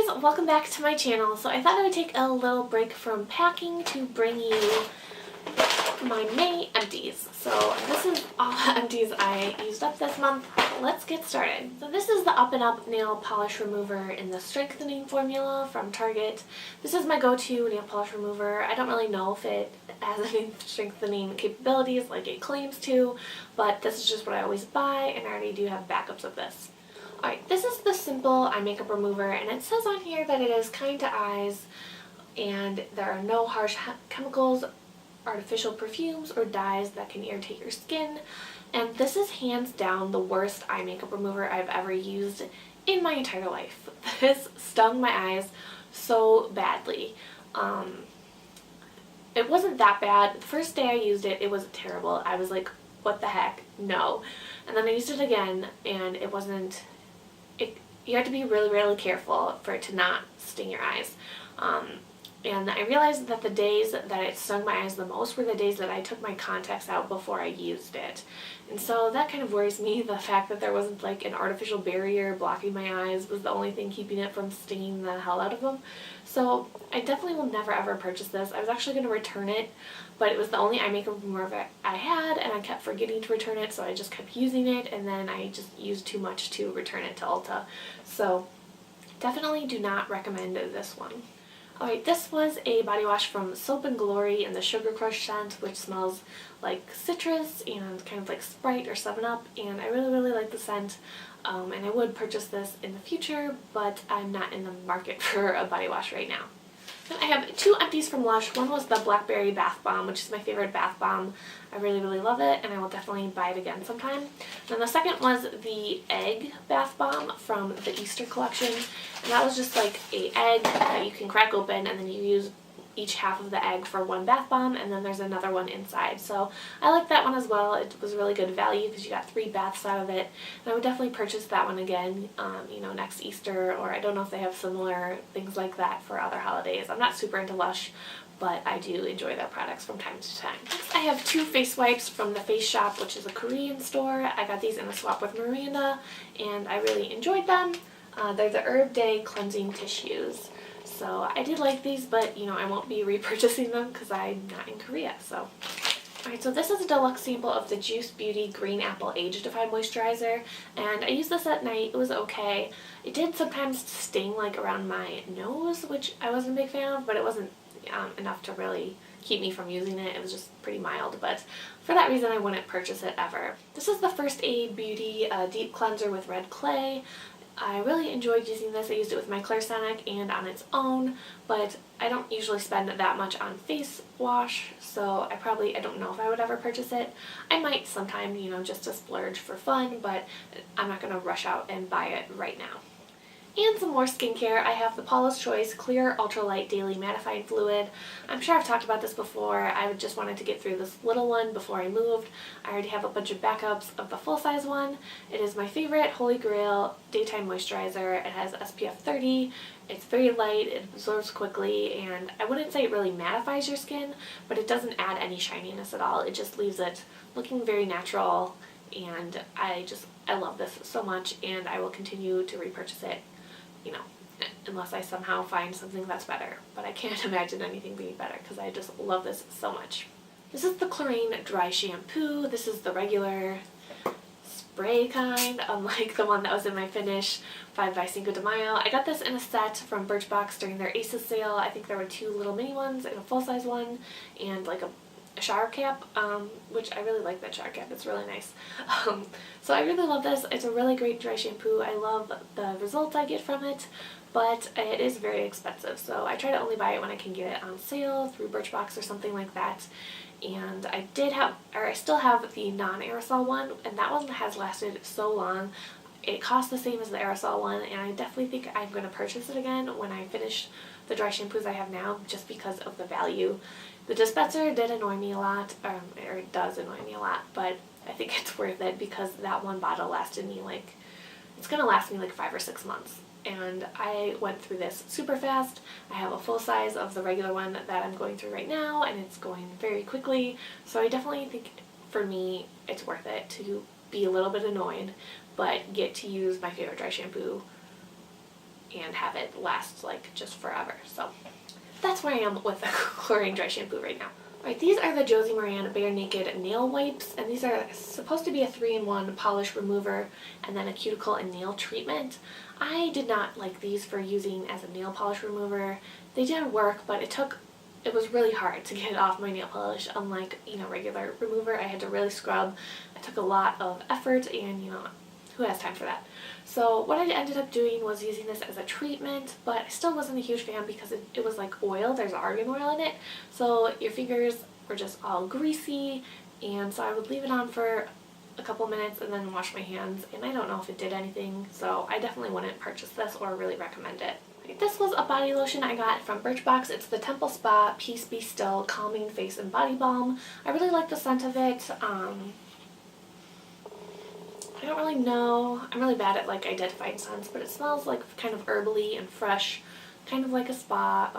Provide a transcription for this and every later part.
guys, welcome back to my channel. So I thought I would take a little break from packing to bring you my May empties. So this is all the empties I used up this month. Let's get started. So this is the Up and Up nail polish remover in the strengthening formula from Target. This is my go-to nail polish remover. I don't really know if it has any strengthening capabilities like it claims to, but this is just what I always buy, and I already do have backups of this. Alright, this is the simple eye makeup remover, and it says on here that it is kind to eyes and there are no harsh chemicals, artificial perfumes, or dyes that can irritate your skin. And this is hands down the worst eye makeup remover I've ever used in my entire life. This stung my eyes so badly. It wasn't that bad. The first day I used it, it was terrible. I was like, what the heck? No. And then I used it again, and it wasn't... You have to be really, really careful for it to not sting your eyes. And I realized that the days that it stung my eyes the most were the days that I took my contacts out before I used it. And so that kind of worries me. The fact that there wasn't like an artificial barrier blocking my eyes was the only thing keeping it from stinging the hell out of them. So I definitely will never ever purchase this. I was actually going to return it, but it was the only eye makeup remover I had, and I kept forgetting to return it, so I just kept using it, and then I just used too much to return it to Ulta. So definitely do not recommend this one. Alright, this was a body wash from Soap and Glory in the Sugar Crush scent, which smells like citrus and kind of like Sprite or 7-Up, and I really, really like the scent, and I would purchase this in the future, but I'm not in the market for a body wash right now. Then I have two empties from Lush. One was the Blackberry Bath Bomb, which is my favorite bath bomb. I really, really love it, and I will definitely buy it again sometime. Then the second was the Egg Bath Bomb from the Easter collection, and that was just like an egg that you can crack open, and then you use each half of the egg for one bath bomb, and then there's another one inside. So I like that one as well. It was really good value because you got 3 baths out of it, and I would definitely purchase that one again, next Easter, or I don't know if they have similar things like that for other holidays. I'm not super into Lush, but I do enjoy their products from time to time. Next, I have 2 face wipes from the Face Shop, which is a Korean store. I got these in a swap with Miranda, and I really enjoyed them. They're the Herb Day cleansing tissues. So I did like these, but I won't be repurchasing them because I'm not in Korea. So, alright, so this is a deluxe sample of the Juice Beauty Green Apple Age-Defy Moisturizer, and I used this at night. It was okay. It did sometimes sting like around my nose, which I wasn't a big fan of, but it wasn't enough to really keep me from using it. It was just pretty mild, but for that reason I wouldn't purchase it ever. This is the First Aid Beauty Deep Cleanser with Red Clay. I really enjoyed using this. I used it with my Clairsonic and on its own, but I don't usually spend that much on face wash, so I don't know if I would ever purchase it. I might sometime, just to splurge for fun, but I'm not going to rush out and buy it right now. And some more skincare. I have the Paula's Choice Clear Ultralight Daily Mattifying Fluid. I'm sure I've talked about this before. I just wanted to get through this little one before I moved. I already have a bunch of backups of the full-size one. It is my favorite Holy Grail daytime moisturizer. It has SPF 30. It's very light, it absorbs quickly, and I wouldn't say it really mattifies your skin, but it doesn't add any shininess at all. It just leaves it looking very natural, and I love this so much, and I will continue to repurchase it, unless I somehow find something that's better. But I can't imagine anything being better because I just love this so much. This is the Clarine Dry Shampoo. This is the regular spray kind, unlike the one that was in my finish 5 by Cinco de Mayo. I got this in a set from Birchbox during their Aces sale. I think there were 2 little mini ones and a full-size one, and like a shower cap, which I really like that shower cap. It's really nice. So I really love this. It's a really great dry shampoo. I love the results I get from it, but it is very expensive, so I try to only buy it when I can get it on sale through Birchbox or something like that. And I still have the non-aerosol one, and that one has lasted so long. It costs the same as the aerosol one, and I definitely think I'm going to purchase it again when I finish the dry shampoos I have now, just because of the value. The dispenser did annoy me a lot, or it does annoy me a lot, but I think it's worth it because that one bottle lasted me it's going to last me like 5 or 6 months. And I went through this super fast. I have a full size of the regular one that I'm going through right now, and it's going very quickly. So I definitely think for me it's worth it to be a little bit annoyed, but get to use my favorite dry shampoo and have it last like just forever. So that's where I am with the chlorine dry shampoo right now. Alright, these are the Josie Moran Bare Naked Nail Wipes, and these are supposed to be a 3-in-1 polish remover and then a cuticle and nail treatment. I did not like these for using as a nail polish remover. They did work, but it was really hard to get it off my nail polish. Unlike, regular remover, I had to really scrub. It took a lot of effort, and who has time for that? So what I ended up doing was using this as a treatment, but I still wasn't a huge fan because it was like oil. There's argan oil in it, so your fingers were just all greasy, and so I would leave it on for a couple minutes and then wash my hands, and I don't know if it did anything, so I definitely wouldn't purchase this or really recommend it. This was a body lotion I got from Birchbox. It's the Temple Spa Peace Be Still Calming Face and Body Balm. I really like the scent of it. I don't really know. I'm really bad at identifying scents, but it smells like kind of herbally and fresh, kind of like a spa,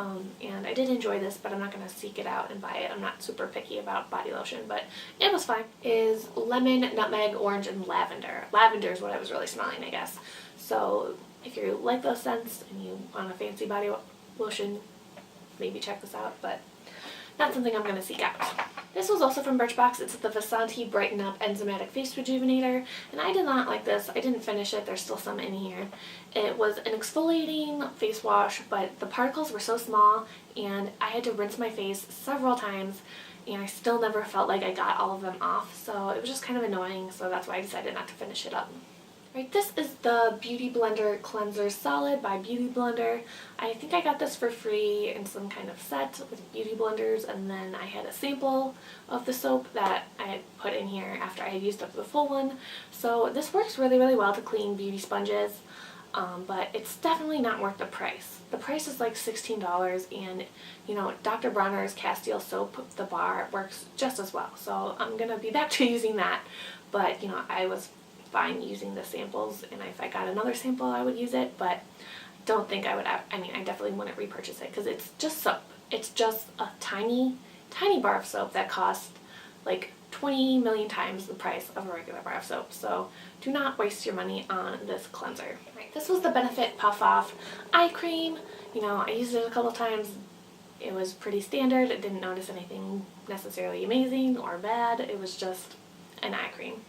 and I did enjoy this, but I'm not going to seek it out and buy it. I'm not super picky about body lotion, but it was fine. Is lemon, nutmeg, orange, and lavender. Lavender is what I was really smelling, I guess. So if you like those scents and you want a fancy body lotion, maybe check this out, but not something I'm going to seek out. This was also from Birchbox. It's the Vasanti Brighten Up Enzymatic Face Rejuvenator, and I did not like this. I didn't finish it. There's still some in here. It was an exfoliating face wash, but the particles were so small, and I had to rinse my face several times, and I still never felt like I got all of them off, so it was just kind of annoying, so that's why I decided not to finish it up. Right, this is the Beauty Blender Cleanser Solid by Beauty Blender. I think I got this for free in some kind of set with beauty blenders, and then I had a sample of the soap that I had put in here after I had used up the full one. So this works really, really well to clean beauty sponges, but it's definitely not worth the price. The price is like $16, and Dr. Bronner's Castile soap, the bar, works just as well. So I'm gonna be back to using that, but I was fine using the samples, and if I got another sample I would use it, but don't think I would I definitely wouldn't repurchase it because it's just soap. It's just a tiny bar of soap that costs like 20 million times the price of a regular bar of soap, so do not waste your money on this cleanser. Right, this was the Benefit Puff Off Eye Cream. I used it a couple times. It was pretty standard. I didn't notice anything necessarily amazing or bad. It was just an eye cream.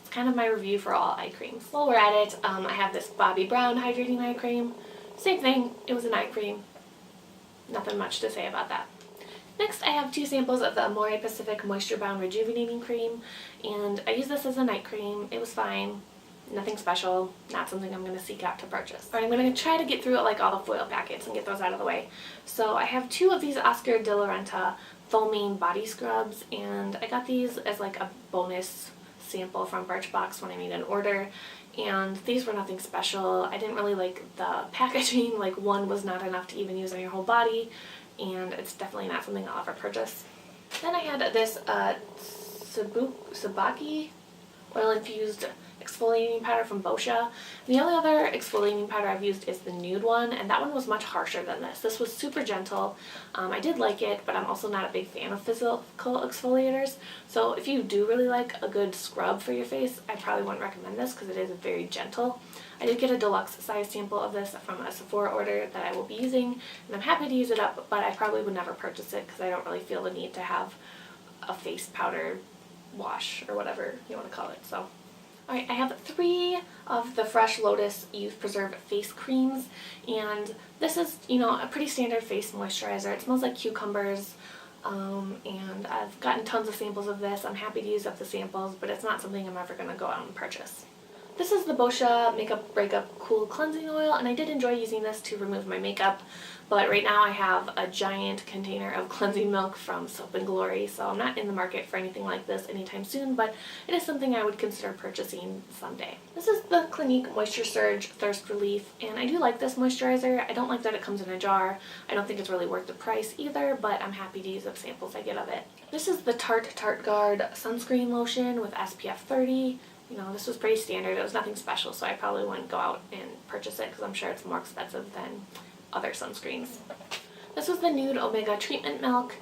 Kind of my review for all eye creams. While we're at it, I have this Bobbi Brown Hydrating Eye Cream. Same thing, it was an eye cream. Nothing much to say about that. Next, I have 2 samples of the Amore Pacific Moisture Bound Rejuvenating Cream, and I used this as a night cream. It was fine. Nothing special. Not something I'm going to seek out to purchase. Alright, I'm going to try to get through all the foil packets and get those out of the way. So I have 2 of these Oscar de la Renta foaming body scrubs, and I got these as like a bonus sample from Birchbox when I made an order, and these were nothing special. I didn't really like the packaging. One was not enough to even use on your whole body, and it's definitely not something I'll ever purchase. Then I had this Sabaki oil infused exfoliating powder from Boscia. The only other exfoliating powder I've used is the nude one, and that one was much harsher than this. This was super gentle. I did like it, but I'm also not a big fan of physical exfoliators, so if you do really like a good scrub for your face, I probably wouldn't recommend this because it is very gentle. I did get a deluxe size sample of this from a Sephora order that I will be using, and I'm happy to use it up, but I probably would never purchase it because I don't really feel the need to have a face powder wash or whatever you want to call it. So alright, I have 3 of the Fresh Lotus Youth Preserve face creams, and this is, a pretty standard face moisturizer. It smells like cucumbers, and I've gotten tons of samples of this. I'm happy to use up the samples, but it's not something I'm ever going to go out and purchase. This is the Boscia Makeup Breakup Cool Cleansing Oil, and I did enjoy using this to remove my makeup, but right now I have a giant container of cleansing milk from Soap & Glory, so I'm not in the market for anything like this anytime soon, but it is something I would consider purchasing someday. This is the Clinique Moisture Surge Thirst Relief, and I do like this moisturizer. I don't like that it comes in a jar. I don't think it's really worth the price either, but I'm happy to use up samples I get of it. This is the Tarte Guard Sunscreen Lotion with SPF 30. This was pretty standard. It was nothing special, so I probably wouldn't go out and purchase it because I'm sure it's more expensive than other sunscreens. This was the Nude Omega Treatment Milk,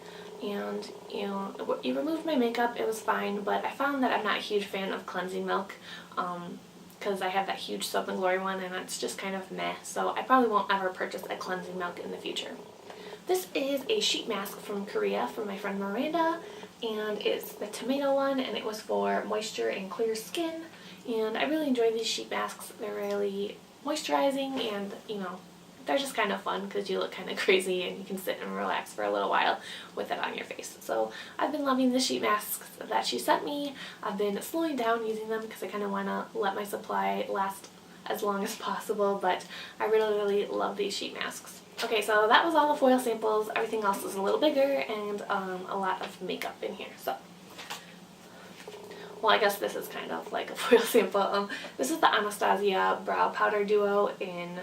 and you removed my makeup. It was fine, but I found that I'm not a huge fan of cleansing milk. because I have that huge Soap and Glory one and it's just kind of meh, so I probably won't ever purchase a cleansing milk in the future. This is a sheet mask from Korea from my friend Miranda, and it's the tomato one, and it was for moisture and clear skin, and I really enjoy these sheet masks. They're really moisturizing, and they're just kind of fun because you look kind of crazy and you can sit and relax for a little while with it on your face. So I've been loving the sheet masks that she sent me. I've been slowing down using them because I kind of want to let my supply last as long as possible, but I really love these sheet masks. Okay, so that was all the foil samples. Everything else is a little bigger and a lot of makeup in here. So, well, I guess this is kind of like a foil sample. This is the Anastasia Brow Powder Duo in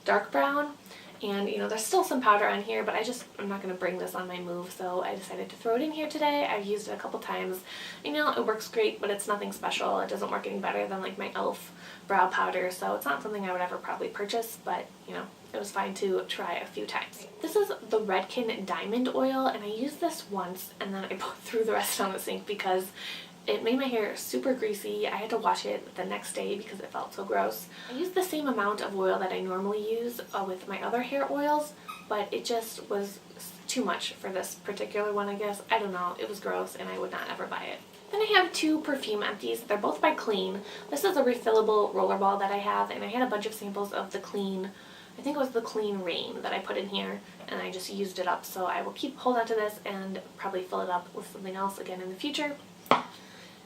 dark brown, and there's still some powder on here, but I'm not going to bring this on my move, so I decided to throw it in here today. I've used it a couple times. It works great, but it's nothing special. It doesn't work any better than like my e.l.f. brow powder, so it's not something I would ever probably purchase, but it was fine to try a few times. This is the Redken Diamond Oil, and I used this once and then I threw the rest down the sink because it made my hair super greasy. I had to wash it the next day because it felt so gross. I used the same amount of oil that I normally use with my other hair oils, but it just was too much for this particular one, I guess. I don't know. It was gross and I would not ever buy it. Then I have two perfume empties. They're both by Clean. This is a refillable rollerball that I have, and I had a bunch of samples of the Clean, I think it was the Clean Rain that I put in here, and I just used it up. So I will hold on to this and probably fill it up with something else again in the future.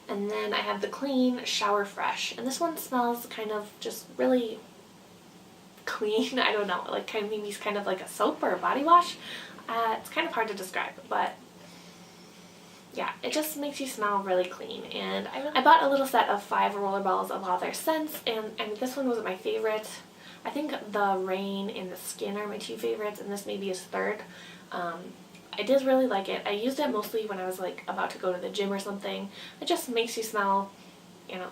And then I have the Clean Shower Fresh, and this one smells kind of just really clean. I don't know, like maybe it's kind of like a soap or a body wash. It's kind of hard to describe, but yeah, it just makes you smell really clean. And I bought a little set of 5 rollerballs of all their scents, and this one was my favorite. I think the Rain and the Skin are my 2 favorites, and this maybe is third. I did really like it. I used it mostly when I was like about to go to the gym or something. It just makes you smell,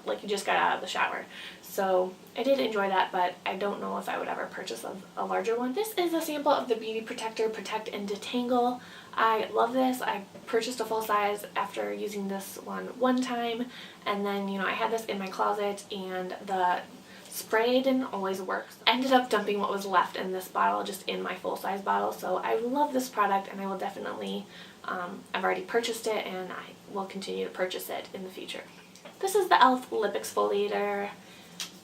like you just got out of the shower. So I did enjoy that, but I don't know if I would ever purchase a larger one. This is a sample of the Beauty Protector Protect and Detangle. I love this. I purchased a full size after using this one time, and then I had this in my closet, and the spray didn't always work. I ended up dumping what was left in this bottle just in my full-size bottle, so I love this product, and I will definitely, I've already purchased it, and I will continue to purchase it in the future. This is the e.l.f. Lip Exfoliator,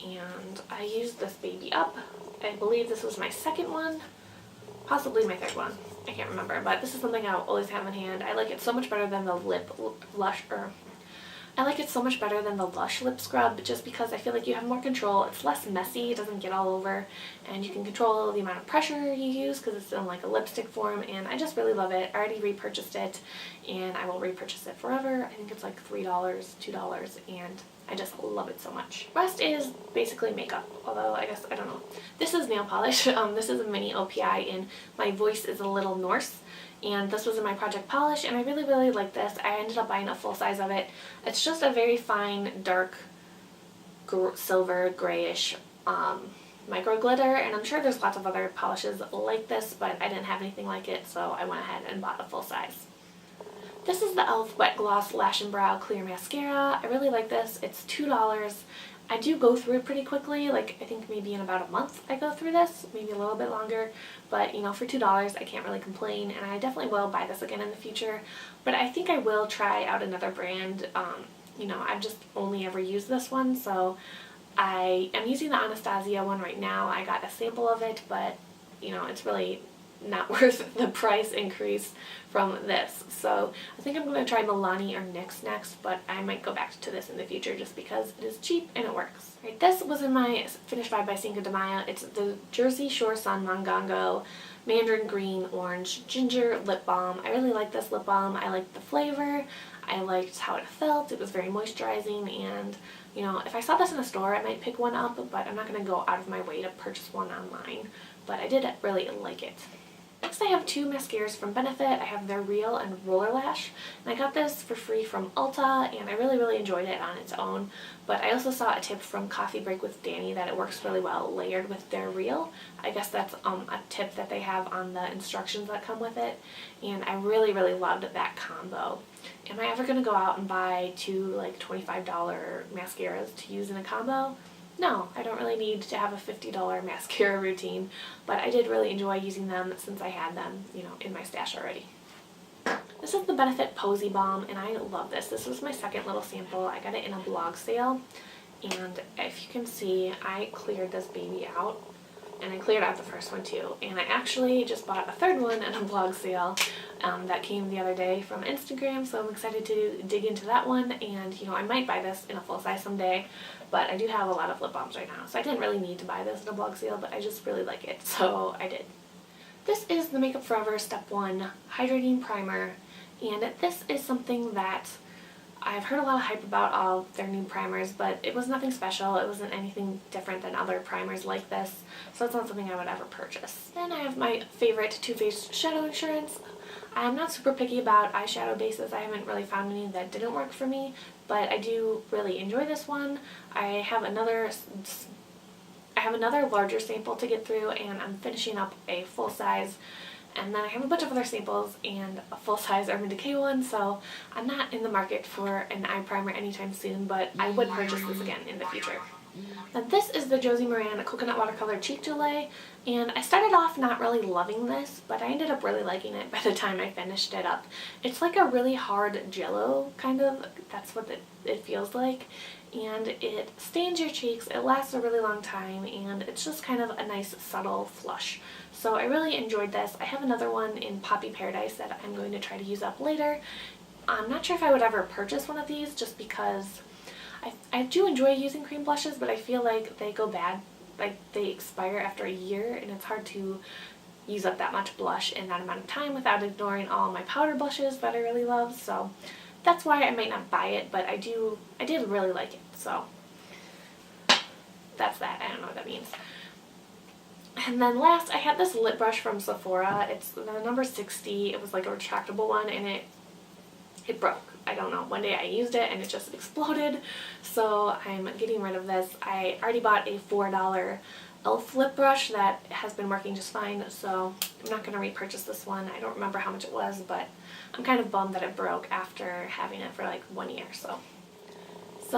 and I used this baby up. I believe this was my second one, possibly my third one. I can't remember, but this is something I'll always have in hand. I like it so much better than the I like it so much better than the Lush lip scrub, just because I feel like you have more control. It's less messy, it doesn't get all over, and you can control the amount of pressure you use because it's in like a lipstick form, and I just really love it. I already repurchased it, and I will repurchase it forever. I think it's like $3, $2, and I just love it so much. Rest is basically makeup, although I guess, I don't know. This is nail polish. This is a mini OPI in My Voice is a Little Norse, and this was in my Project Polish, and I really like this. I ended up buying a full size of it. It's just a very fine, dark, silver, grayish micro glitter, and I'm sure there's lots of other polishes like this, but I didn't have anything like it, so I went ahead and bought a full size. This is the e.l.f. Wet Gloss Lash and Brow Clear Mascara. I really like this. It's $2. I do go through it pretty quickly, like I think maybe in about a month I go through this, maybe a little bit longer, but for $2 I can't really complain, and I definitely will buy this again in the future, but I think I will try out another brand. I've just only ever used this one, so I am using the Anastasia one right now. I got a sample of it, but it's really not worth the price increase from this. So I think I'm going to try Milani or NYX next, but I might go back to this in the future just because it is cheap and it works. Right, this was in my Finish Vibe by Cinco de Mayo. It's the Jersey Shore Sun Mongongo Mandarin Green Orange Ginger Lip Balm. I really like this lip balm. I liked the flavor. I liked how it felt. It was very moisturizing, and if I saw this in a store I might pick one up, but I'm not going to go out of my way to purchase one online. But I did really like it. Next I have two mascaras from Benefit. I have their Real and Roller Lash, and I got this for free from Ulta, and I really enjoyed it on its own. But I also saw a tip from Coffee Break with Danny that it works really well layered with their Real. I guess that's a tip that they have on the instructions that come with it, and I really loved that combo. Am I ever going to go out and buy two like $25 mascaras to use in a combo? No, I don't really need to have a $50 mascara routine, but I did really enjoy using them since I had them, you know, in my stash already. This is the Benefit Posy Balm, and I love this. This was my second little sample. I got it in a blog sale, and if you can see, I cleared this baby out, and I cleared out the first one too, and I actually just bought a third one in a blog sale that came the other day from Instagram, so I'm excited to dig into that one, and you know, I might buy this in a full size someday, but I do have a lot of lip balms right now, so I didn't really need to buy this in a blog sale, but I just really like it, so I did. This is the Makeup Forever Step 1 Hydrating Primer, and this is something that I've heard a lot of hype about all their new primers, but it was nothing special. It wasn't anything different than other primers like this, so it's not something I would ever purchase. Then I have my favorite Too Faced Shadow Insurance. I'm not super picky about eyeshadow bases. I haven't really found any that didn't work for me, but I do really enjoy this one. I have another larger sample to get through, and I'm finishing up a full size. And then I have a bunch of other samples and a full-size Urban Decay one, so I'm not in the market for an eye primer anytime soon, but I would purchase this again in the future. Now this is the Josie Maran Coconut Watercolor Cheek Gelée, and I started off not really loving this, but I ended up really liking it by the time I finished it up. It's like a really hard jello, kind of. That's what it feels like. And it stains your cheeks, it lasts a really long time, and it's just kind of a nice subtle flush. So I really enjoyed this. I have another one in Poppy Paradise that I'm going to try to use up later. I'm not sure if I would ever purchase one of these just because I do enjoy using cream blushes, but I feel like they go bad, like they expire after a year, and it's hard to use up that much blush in that amount of time without ignoring all my powder blushes that I really love. So that's why I might not buy it, but I did really like it, so that's that. I don't know what that means. And then last, I had this lip brush from Sephora. It's the number 60. It was like a retractable one, and it broke. I don't know. One day I used it and it just exploded, so I'm getting rid of this. I already bought a $4 e.l.f. lip brush that has been working just fine, so I'm not going to repurchase this one. I don't remember how much it was, but I'm kind of bummed that it broke after having it for like 1 year. So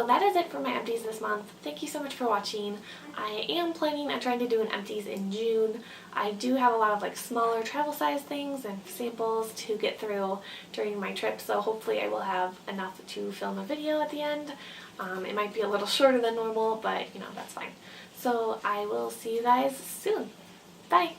that is it for my empties this month. Thank you so much for watching. I am planning on trying to do an empties in June. I do have a lot of like smaller travel size things and samples to get through during my trip, so hopefully I will have enough to film a video at the end. It might be a little shorter than normal, but you know, that's fine. So I will see you guys soon. Bye!